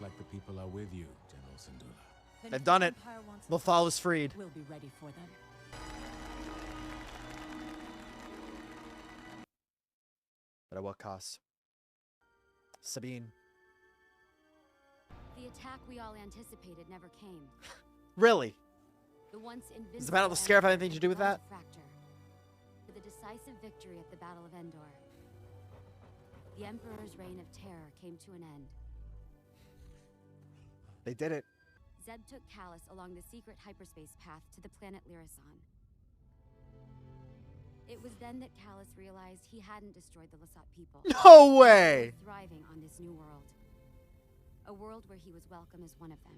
like the people are with you, General Syndulla. They've done it. Lothal is freed. We'll be ready for them. But at what cost? Sabine. The attack we all anticipated never came. Really? The once invincible Does the Battle of the Scare have anything to do with that? Fracture. For the decisive victory at the Battle of Endor. The Emperor's reign of terror came to an end. They did it. Zeb took Callus along the secret hyperspace path to the planet Lyrasan. It was then that Callus realized he hadn't destroyed the Lasat people. No way! They were thriving on this new world. A world where he was welcome as one of them.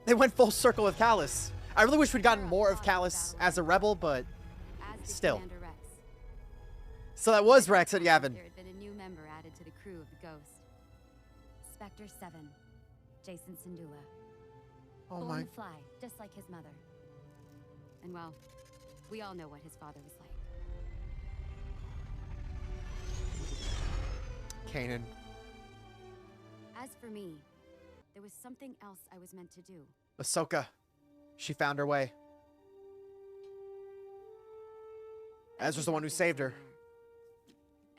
They went full circle with Callus. I really wish we'd gotten more of Callus as a rebel, but still. Rex. So that was Rex and Yavin. There had been a new member added to the crew of the Ghost. Spectre 7, Jason Syndulla. Oh Born my. to fly, just like his mother. And well, we all know what his father was like. Kanan. As for me, there was something else I was meant to do. Ahsoka. She found her way. Ezra's the one who saved her.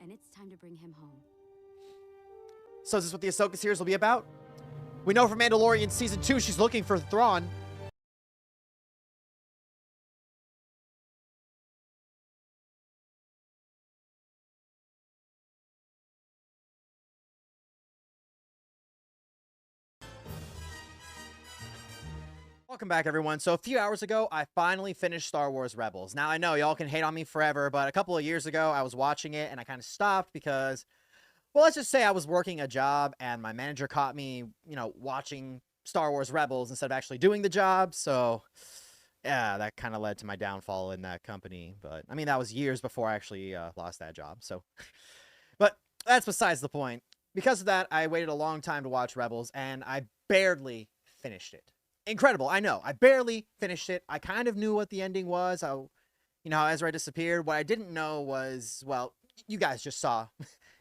And it's time to bring him home. So is this what the Ahsoka series will be about? We know from Mandalorian Season 2 she's looking for Thrawn. Welcome back, everyone. So a few hours ago, I finally finished Star Wars Rebels. Now, I know y'all can hate on me forever, but a couple of years ago, I was watching it, and I kind of stopped because, well, let's just say I was working a job, and my manager caught me, you know, watching Star Wars Rebels instead of actually doing the job. So, yeah, that kind of led to my downfall in that company. But, I mean, that was years before I actually lost that job. So, but that's besides the point. Because of that, I waited a long time to watch Rebels, and I barely finished it. Incredible, I know. I barely finished it. I kind of knew what the ending was. You know, how Ezra disappeared. What I didn't know was, well, you guys just saw.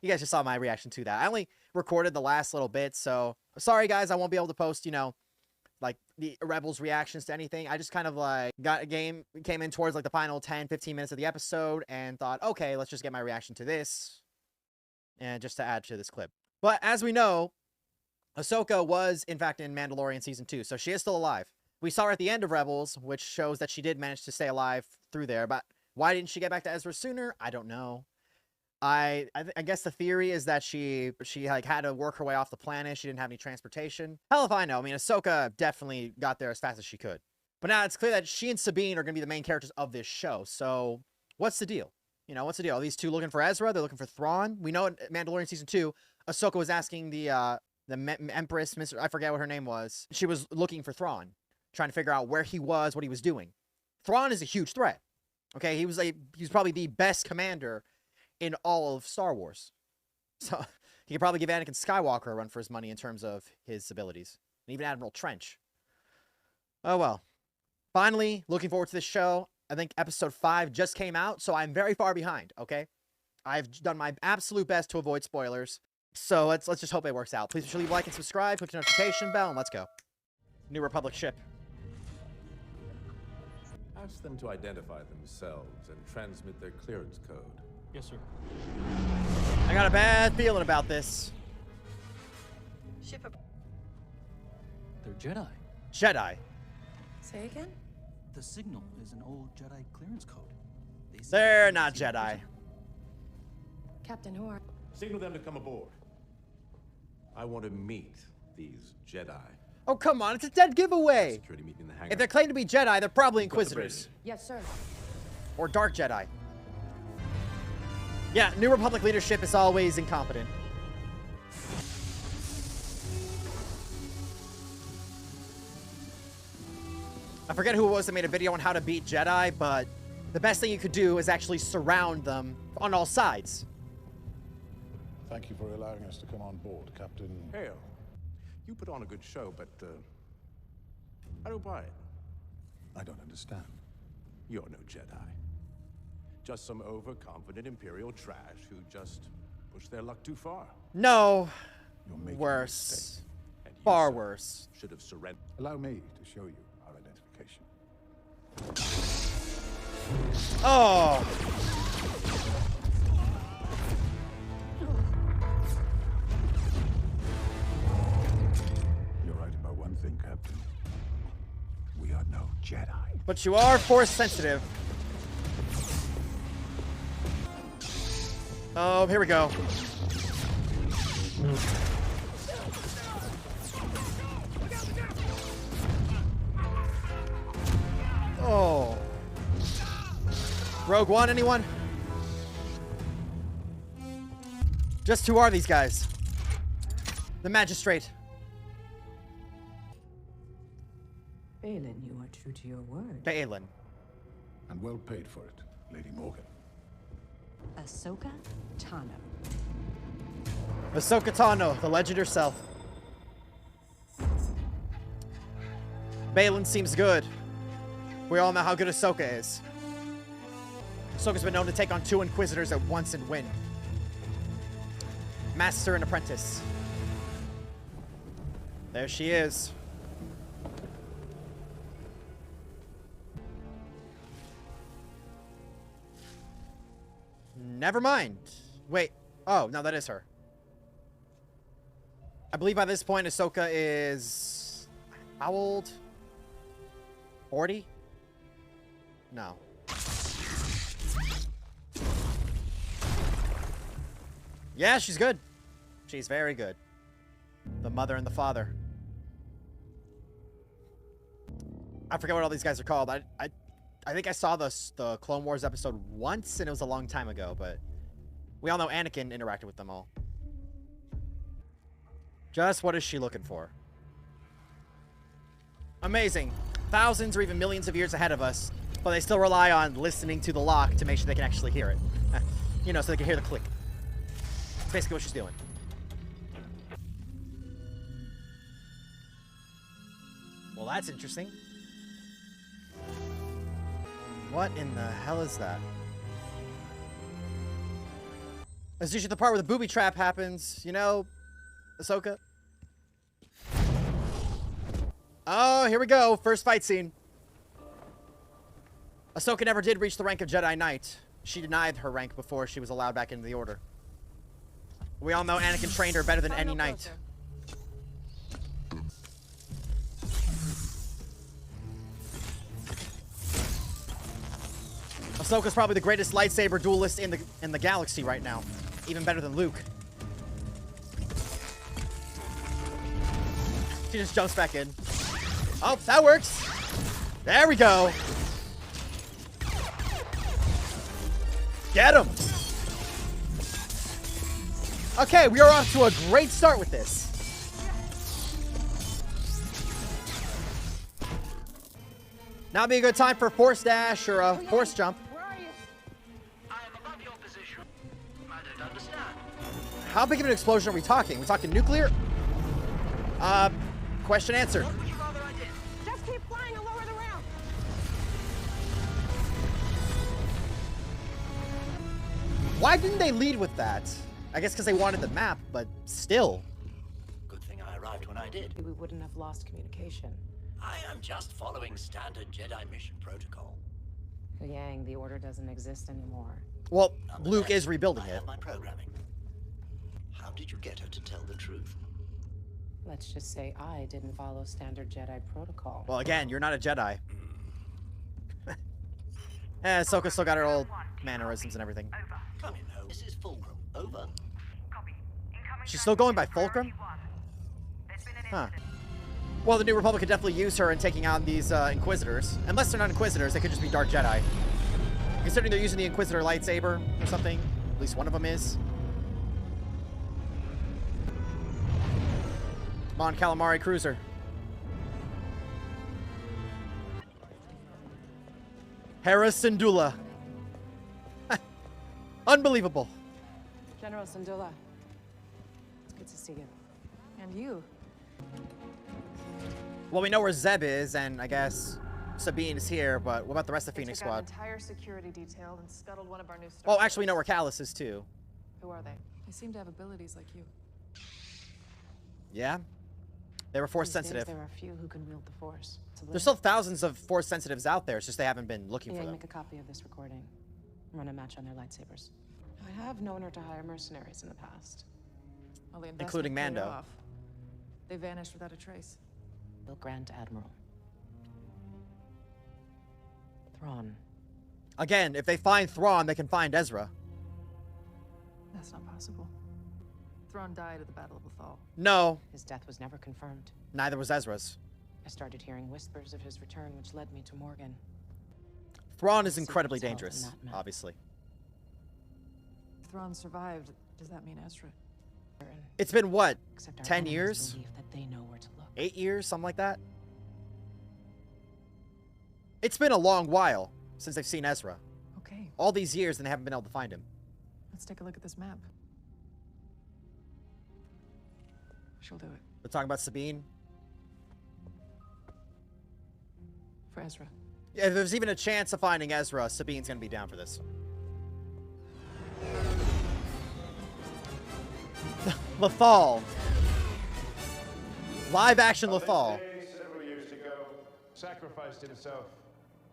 You guys just saw my reaction to that. I only recorded the last little bit, so sorry, guys. I won't be able to post, you know, like the Rebels reactions to anything. I just kind of like came in towards like the final 10, 15 minutes of the episode and thought, okay, let's just get my reaction to this and just to add to this clip. But as we know, Ahsoka was, in fact, in Mandalorian Season 2, so she is still alive. We saw her at the end of Rebels, which shows that she did manage to stay alive through there, but why didn't she get back to Ezra sooner? I don't know. I guess the theory is that she like had to work her way off the planet. She didn't have any transportation. Hell if I know. I mean, Ahsoka definitely got there as fast as she could. But now it's clear that she and Sabine are going to be the main characters of this show, so what's the deal? You know, what's the deal? Are these two looking for Ezra? They're looking for Thrawn? We know in Mandalorian Season 2, Ahsoka was asking the Empress, I forget what her name was. She was looking for Thrawn, trying to figure out where he was, what he was doing. Thrawn is a huge threat. Okay, he's probably the best commander in all of Star Wars. So he could probably give Anakin Skywalker a run for his money in terms of his abilities, and even Admiral Trench. Oh well. Finally, looking forward to this show. I think episode 5 just came out, so I'm very far behind. Okay, I've done my absolute best to avoid spoilers. So let's just hope it works out. Please be sure to leave a like and subscribe, click the notification bell, and let's go. New Republic ship. Ask them to identify themselves and transmit their clearance code. Yes, sir. I got a bad feeling about this. Ship. They're Jedi. Jedi. Say again? The signal is an old Jedi clearance code. They're not Jedi. Captain, who are... Signal them to come aboard. I want to meet these Jedi. Oh, come on. It's a dead giveaway. Security meeting in the hangar. If they're claimed to be Jedi, they're probably Inquisitors. Yes, sir. Or Dark Jedi. Yeah, New Republic leadership is always incompetent. I forget who it was that made a video on how to beat Jedi, but the best thing you could do is actually surround them on all sides. Thank you for allowing us to come on board, Captain. Hale, you put on a good show, but I don't buy it. I don't understand. You're no Jedi. Just some overconfident Imperial trash who just pushed their luck too far. No. You're making a mistake. And Worse. you, Far sir, worse. should have surrendered. Allow me to show you our identification. Oh! You're right about one thing, Captain. We are no Jedi. But you are force sensitive. Oh, here we go. Oh. Rogue One, anyone? Just who are these guys? The Magistrate. Balin, you are true to your word. Balin. And well paid for it, Lady Morgan. Ahsoka Tano. Ahsoka Tano, the legend herself. Balin seems good. We all know how good Ahsoka is. Ahsoka's been known to take on 2 Inquisitors at once and win. Master and Apprentice. There she is. Never mind. Wait. Oh, no, that is her. I believe by this point, Ahsoka is... how old? 40? No. Yeah, she's good. She's very good. The mother and the father. I forget what all these guys are called. I think I saw the Clone Wars episode once, and it was a long time ago, but we all know Anakin interacted with them all. Just what is she looking for? Amazing. Thousands or even millions of years ahead of us, but they still rely on listening to the lock to make sure they can actually hear it. You know, so they can hear the click. That's basically what she's doing. Well, that's interesting. What in the hell is that? That's usually the part where the booby trap happens, you know, Ahsoka. Oh, here we go. First fight scene. Ahsoka never did reach the rank of Jedi Knight. She denied her rank before she was allowed back into the Order. We all know Anakin trained her better than any knight. Ahsoka's probably the greatest lightsaber duelist in the galaxy right now. Even better than Luke. She just jumps back in. Oh, that works. There we go. Get him. Okay, we are off to a great start with this. Now would be a good time for a force dash or a force jump. Where are you? I am above your position. I don't understand. How big of an explosion are we talking? We're talking nuclear? Question answered. What would you rather I did? Just keep flying and lower the ramp. Why didn't they lead with that? I guess because they wanted the map, but still. Good thing I arrived when I did. We wouldn't have lost communication. I am just following standard Jedi mission protocol. Yang, the Order doesn't exist anymore. Well, Nonetheless, Luke is rebuilding I it. have my programming. How did you get her to tell the truth? Let's just say I didn't follow standard Jedi protocol. Well, again, you're not a Jedi. Ahsoka still got her old mannerisms and everything. Come in, home. This is Fulcrum. Over. She's still going by Fulcrum? Huh. Well, the New Republic could definitely use her in taking on these Inquisitors. Unless they're not Inquisitors, they could just be Dark Jedi. Considering they're using the Inquisitor lightsaber or something. At least one of them is. Mon Calamari Cruiser. Hera Syndulla. Unbelievable. General Syndulla. It's good to see you. And you. Well, we know where Zeb is, and I guess Sabine is here, but what about the rest of the They Phoenix took out an Squad? entire security detail and scuttled one of our new Oh, actually, we know where Callus is, too. Who are they? They seem to have abilities like you. Yeah. They were force These days, sensitive. there are few who can wield the Force. It's a There's blend. still thousands of force sensitives out there. It's just they haven't been looking for Yeah, them. make a copy of this recording. Run a match on their lightsabers. I have known her to hire mercenaries in the past. Well, the Including investment paid Mando. off. They vanished without a trace. The Grand Admiral. Thrawn. Again, if they find Thrawn, they can find Ezra. That's not possible. Thrawn died at the Battle of Lothal. No, His death was never confirmed. neither was Ezra's. I started hearing whispers of his return, which led me to Morgan. Thrawn is Secrets incredibly held in dangerous, that map. obviously. If Thrawn survived, does that mean Ezra? It's been, what, Except our 10 enemies years? believe that they know where to look. 8 years? Something like that? It's been a long while since they've seen Ezra. Okay, All these years and they haven't been able to find him. let's take a look at this map. She'll do it. They're talking about Sabine. For Ezra. Yeah, if there's even a chance of finding Ezra, Sabine's gonna be down for this. Lothal. Live action Lothal. Several years ago, sacrificed himself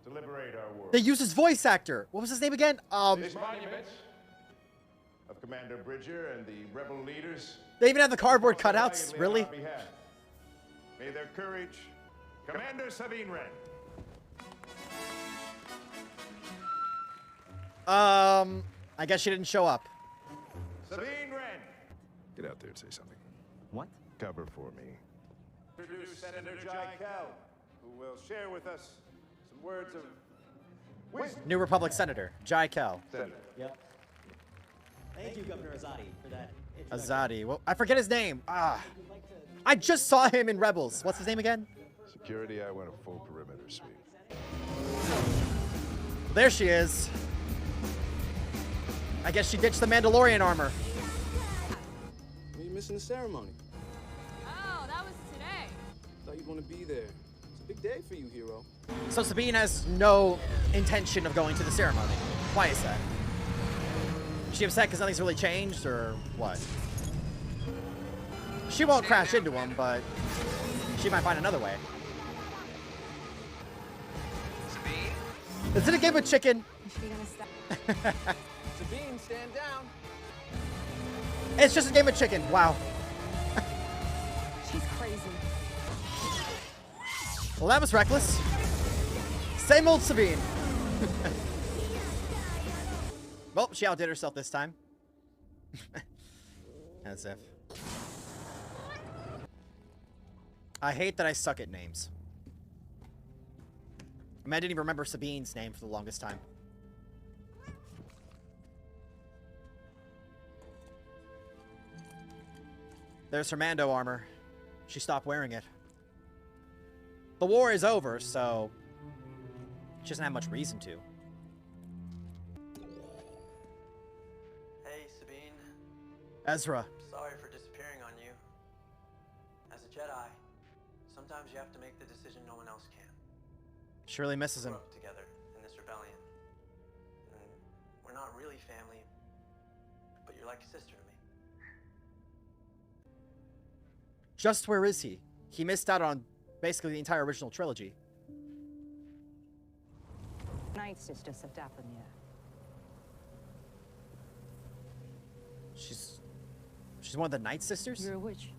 to liberate our world. They used his voice actor. What was his name again? This monument of Commander Bridger and the rebel leaders. They even have the cardboard fought cutouts. valiantly on Really? our behalf. May their courage, Commander Sabine Wren. I guess she didn't show up. Sabine Wren. Get out there and say something. What? Cover for me. Introduce Senator Jai Cal, who will share with us some words of wisdom. New Republic Senator, Jai Kel. Senator. Yep. Thank you, Governor Azadi, for that introduction. Azadi. Well, I forget his name. I just saw him in Rebels. What's his name again? Security, I want a full perimeter sweep. There she is. I guess she ditched the Mandalorian armor. Well, you're missing the ceremony. Oh, that was today. Thought you'd want to be there. It's a big day for you, hero. So Sabine has no intention of going to the ceremony. Why is that? Is she upset because nothing's really changed, or what? She won't crash into him, but she might find another way. Sabine? Is it a game of chicken? Is she gonna stop? Sabine, stand down. It's just a game of chicken. Wow. She's crazy. Well, that was reckless. Same old Sabine. Well, she outdid herself this time. As if. I hate that I suck at names. I mean, I didn't even remember Sabine's name for the longest time. There's her Mando armor. She stopped wearing it. The war is over, so she doesn't have much reason to. Hey, Sabine. Ezra. Sorry for disappearing on you. As a Jedi, sometimes you have to make the decision no one else can. She really misses him. We grew up together in this rebellion. And we're not really family, but you're like a sister to me. Just where is he? He missed out on basically the entire original trilogy. Night Sisters of Dathomir. She's one of the Night Sisters? You're a witch.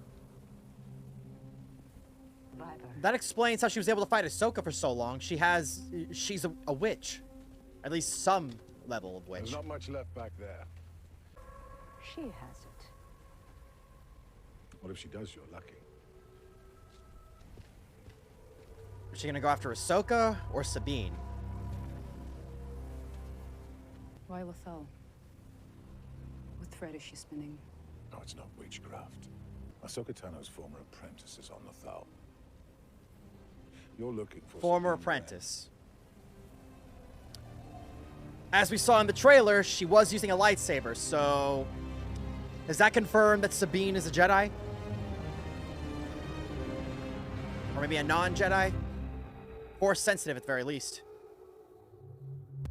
Rival. That explains how she was able to fight Ahsoka for so long. She's a witch. At least some level of witch. There's not much left back there. She has it. What if she does? You're lucky. Is she gonna go after Ahsoka or Sabine? Why Lothal? What thread is she spinning? No, it's not witchcraft. Ahsoka Tano's former apprentice is on Lothal. You're looking for Former Sabine Wren. apprentice. As we saw in the trailer, she was using a lightsaber, so does that confirm that Sabine is a Jedi? Or maybe a non-Jedi? Force sensitive at the very least.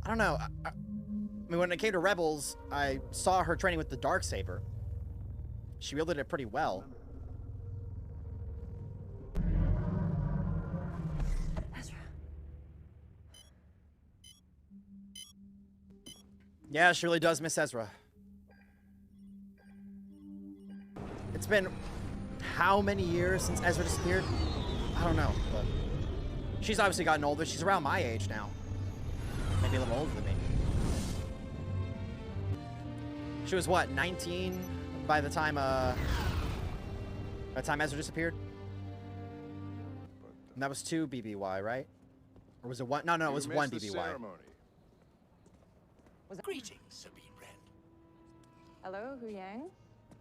I don't know. I mean, when it came to Rebels, I saw her training with the Darksaber. She wielded it pretty well. Yeah, she really does miss Ezra. It's been how many years since Ezra disappeared? I don't know, but she's obviously gotten older. She's around my age now. Maybe a little older than me. She was what, 19 by the time Ezra disappeared? And that was 2 BBY, right? Or was it 1? No, it was 1 BBY. Greetings, Sabine Wren. Hello, Hu Yang.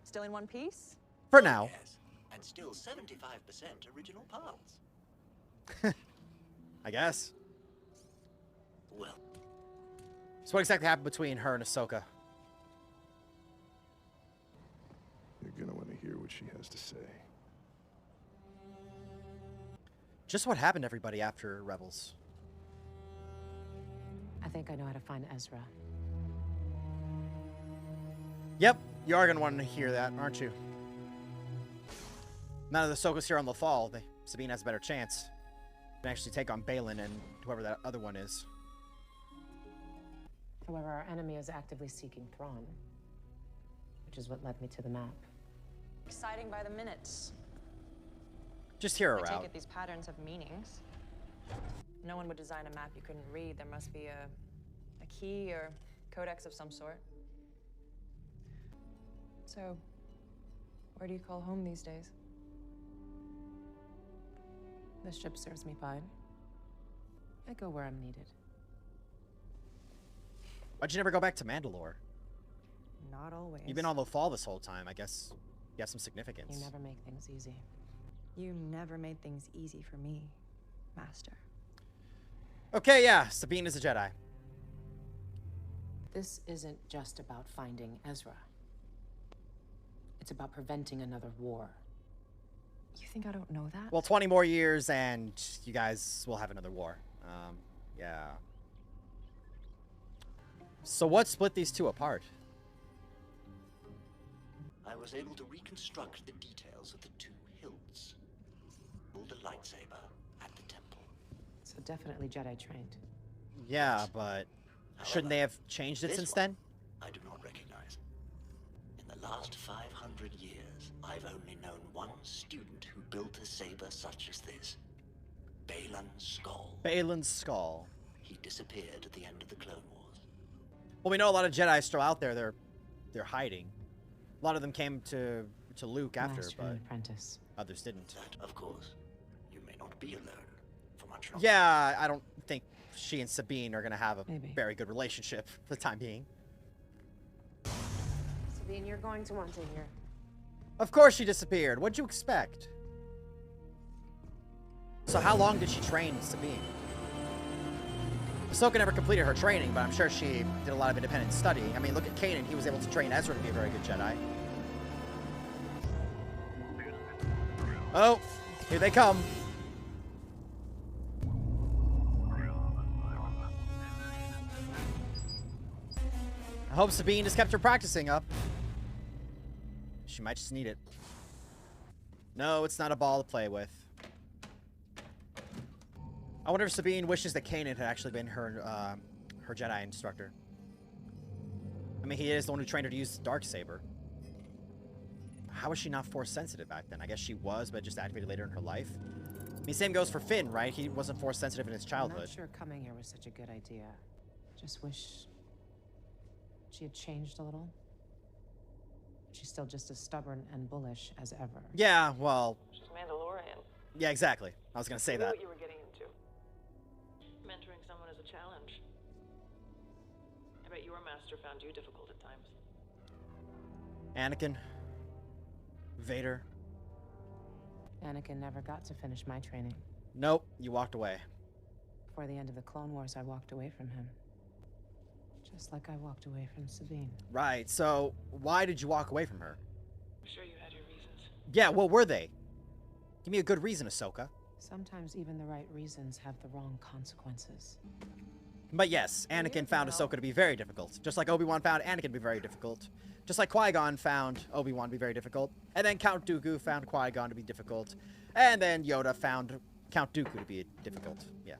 Still in one piece? For now. Yes, and still 75% original parts. I guess. Well. So what exactly happened between her and Ahsoka? You're gonna want to hear what she has to say. Just what happened to everybody after Rebels? I think I know how to find Ezra. Yep, you are going to want to hear that, aren't you? Now that Ahsoka's here on Lothal, Sabine has a better chance. Can actually take on Balin and whoever that other one is. However, our enemy is actively seeking Thrawn, which is what led me to the map. Exciting by the minutes. Just hear her I out. take it these patterns have meanings. No one would design a map you couldn't read. There must be a key or codex of some sort. So, where do you call home these days? The ship serves me fine. I go where I'm needed. Why'd you never go back to Mandalore? Not always. You've been on Lothal this whole time. I guess you have some significance. You never make things easy. You never made things easy for me, Master. Okay, yeah, Sabine is a Jedi. This isn't just about finding Ezra. It's about preventing another war. You think I don't know that? Well, 20 more years and you guys will have another war. Yeah. So what split these two apart? I was able to reconstruct the details of the 2 hilts. Pulled a lightsaber at the temple. So definitely Jedi trained. Yeah, but shouldn't they have changed it since then? I do not recognize. In the last 500 years, I've only known one student who built a saber such as this. Balin Skull. Balin's Skull. He disappeared at the end of the Clone Wars. Well, we know a lot of Jedi still out there. They're hiding. A lot of them came to Luke after, Master but and Apprentice. others didn't. That, of course, you may not be alone for much longer. Yeah, I don't think she and Sabine are gonna have a Maybe. very good relationship for the time being. Sabine, you're going to want to hear. Of course she disappeared. What'd you expect? So how long did she train Sabine? Ahsoka never completed her training, but I'm sure she did a lot of independent study. I mean, look at Kanan. He was able to train Ezra to be a very good Jedi. Oh, here they come. I hope Sabine just kept her practicing up. She might just need it. No, it's not a ball to play with. I wonder if Sabine wishes that Kanan had actually been her Jedi instructor. I mean, he is the one who trained her to use the Darksaber. How was she not Force sensitive back then? I guess she was, but just activated later in her life. I mean, same goes for Finn, right? He wasn't Force sensitive in his childhood. I'm not sure coming here was such a good idea. Just wish she had changed a little. She's still just as stubborn and bullish as ever. Yeah, well... She's Mandalorian. Yeah, exactly. I was going to say that. What you were getting into. Mentoring someone is a challenge. I bet your master found you difficult at times. Anakin. Vader. Anakin never got to finish my training. Nope, you walked away. Before the end of the Clone Wars, I walked away from him. Just like I walked away from Sabine. Right, so why did you walk away from her? I'm sure you had your reasons. Yeah, what were they? Give me a good reason, Ahsoka. Sometimes even the right reasons have the wrong consequences. But yes, Anakin found Ahsoka to be very difficult. Just like Obi-Wan found Anakin to be very difficult. Just like Qui-Gon found Obi-Wan to be very difficult. And then Count Dooku found Qui-Gon to be difficult. And then Yoda found Count Dooku to be difficult. Yeah,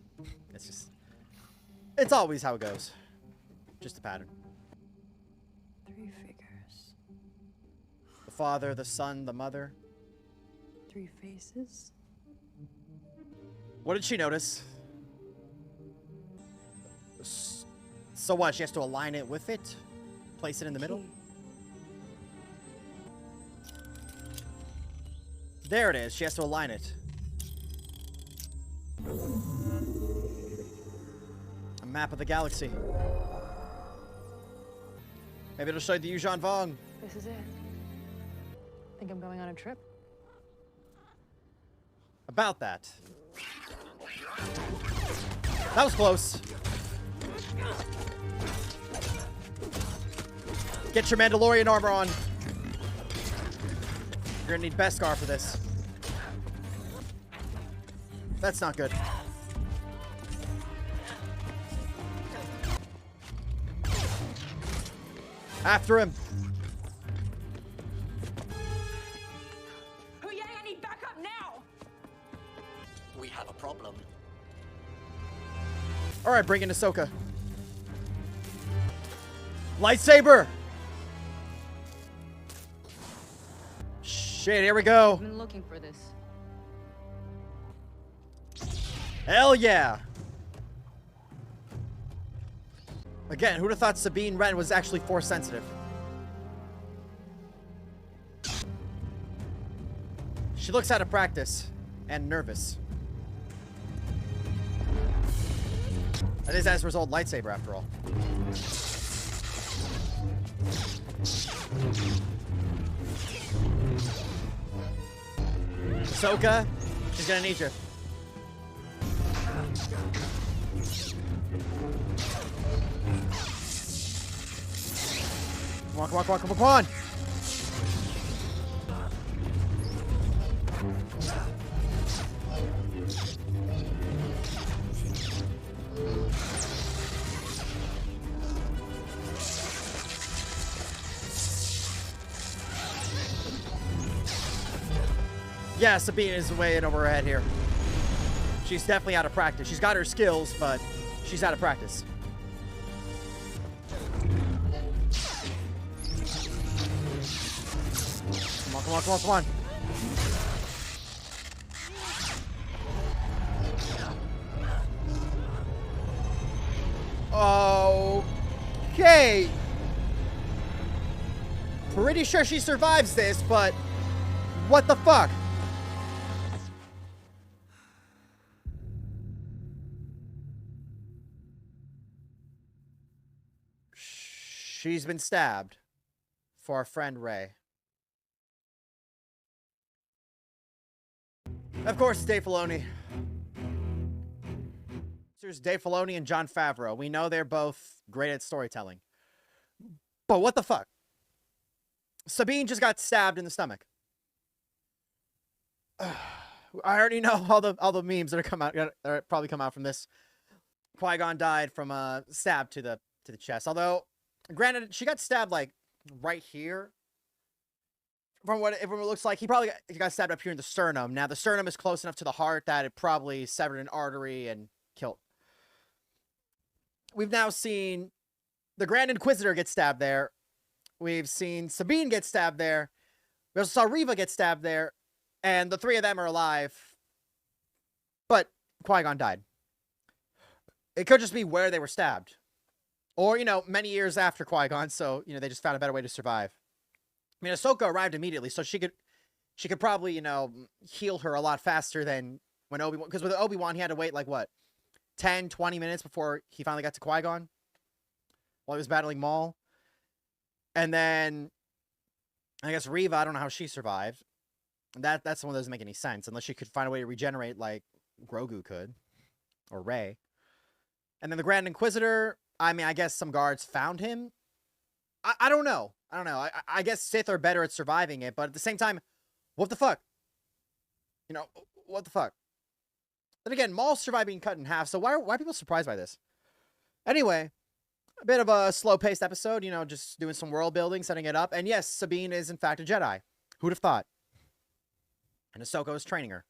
it's always how it goes. Just a pattern. Three figures. The father, the son, the mother. Three faces. What did she notice? So what? She has to align it with it? Place it in the middle? There it is. She has to align it. A map of the galaxy. Maybe it'll show you the Yuuzhan Vong. This is it. Think I'm going on a trip? About that. That was close. Get your Mandalorian armor on. You're gonna need Beskar for this. That's not good. After him. Oh yeah, I need backup now! We have a problem. Alright, bring in Ahsoka. Lightsaber! Shit, here we go. I've been looking for this. Hell yeah! Again, who'd have thought Sabine Wren was actually Force sensitive? She looks out of practice and nervous. That is Ezra's old lightsaber, after all. Ahsoka, she's gonna need you. Come on, come on, come on, come on, come on! Yeah, Sabine is way in over her head here. She's definitely out of practice. She's got her skills, but she's out of practice. Come on, come on, come on, come on. Okay. Pretty sure she survives this, but what the fuck? She's been stabbed for our friend Rey. Of course, Dave Filoni. There's Dave Filoni and Jon Favreau. We know they're both great at storytelling. But what the fuck? Sabine just got stabbed in the stomach. I already know all the memes that are probably come out from this. Qui-Gon died from a stab to the chest. Although, granted, she got stabbed like right here. From what it looks like, he got stabbed up here in the sternum. Now, the sternum is close enough to the heart that it probably severed an artery and killed. We've now seen the Grand Inquisitor get stabbed there. We've seen Sabine get stabbed there. We also saw Reva get stabbed there. And the three of them are alive. But Qui-Gon died. It could just be where they were stabbed. Or, you know, many years after Qui-Gon, so, you know, they just found a better way to survive. I mean, Ahsoka arrived immediately, so she could probably, you know, heal her a lot faster than when Obi-Wan... Because with Obi-Wan, he had to wait, like, what? 10, 20 minutes before he finally got to Qui-Gon? While he was battling Maul. And then, I guess Reva, I don't know how she survived. That's the one that doesn't make any sense, unless she could find a way to regenerate like Grogu could. Or Rey. And then the Grand Inquisitor, I mean, I guess some guards found him. I don't know. I don't know. I guess Sith are better at surviving it, but at the same time, what the fuck? You know, what the fuck? Then again, Maul survived being cut in half, so why are people surprised by this? Anyway, a bit of a slow-paced episode, you know, just doing some world building, setting it up. And yes, Sabine is in fact a Jedi. Who'd have thought? And Ahsoka was training her.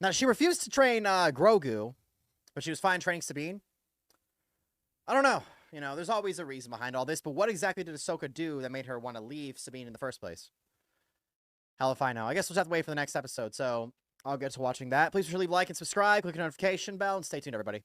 Now, she refused to train Grogu, but she was fine training Sabine. I don't know. You know, there's always a reason behind all this, but what exactly did Ahsoka do that made her want to leave Sabine in the first place? Hell if I know. I guess we'll just have to wait for the next episode, so I'll get to watching that. Please leave a like and subscribe, click the notification bell, and stay tuned, everybody.